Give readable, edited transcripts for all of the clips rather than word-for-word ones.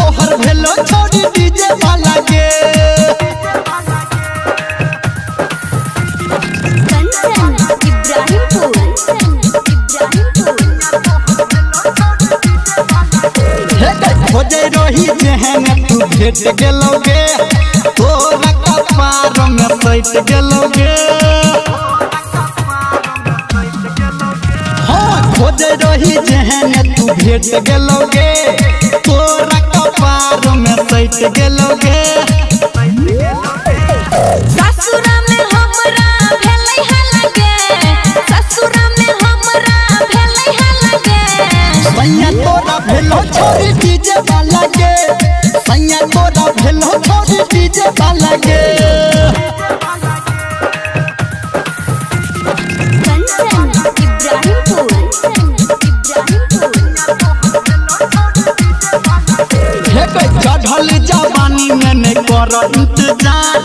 तोहर भेलो छोड़ी डीजे वाला के खोजे रही जेहन तू भेट गेलोगे तोरा कपार में सैट गेलोगे खोजे रही जेहन तू भेट गेलोगे तोरा कपार में सैट गेलोगे ससुरा में हमरा भेलै हलगे ससुरा में हमरा भेलै हलगे सैया तोरा भेलो छोड़ी डीजे वाला के सैया तोरा भेलो छोड़ी डीजे वाला के चढ़ल जवानी में नहीं कर इंतजार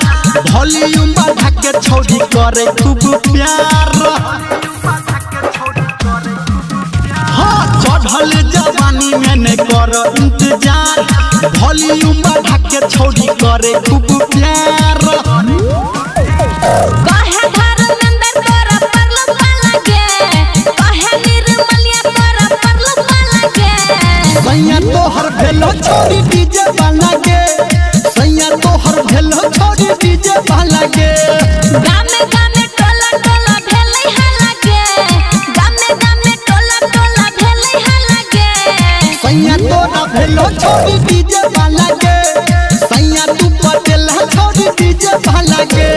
वॉल्यूम बढ़ा के छोड़ी करे खूब प्यार हाँ चढ़ल जवानी में नहीं कर इंतजार वॉल्यूम बढ़ा के छोड़ी करे खूब प्यार कहे धर्मेंद्र तोरा परलो पालगे कहे निर्मलिया तोरा परलो पालगे सैया तोहर भेलो छोड़ी डीजे वाला के सैया तोहर भेलो छोड़ी डीजे वाला के गामे गामे टोला टोला भेलै हलगे गामे गामे टोला टोला भेलै हलगे सैया तोरा भेलो छोड़ी डीजे वाला के सैया तू पटेल छोड़ी डीजे वाला के।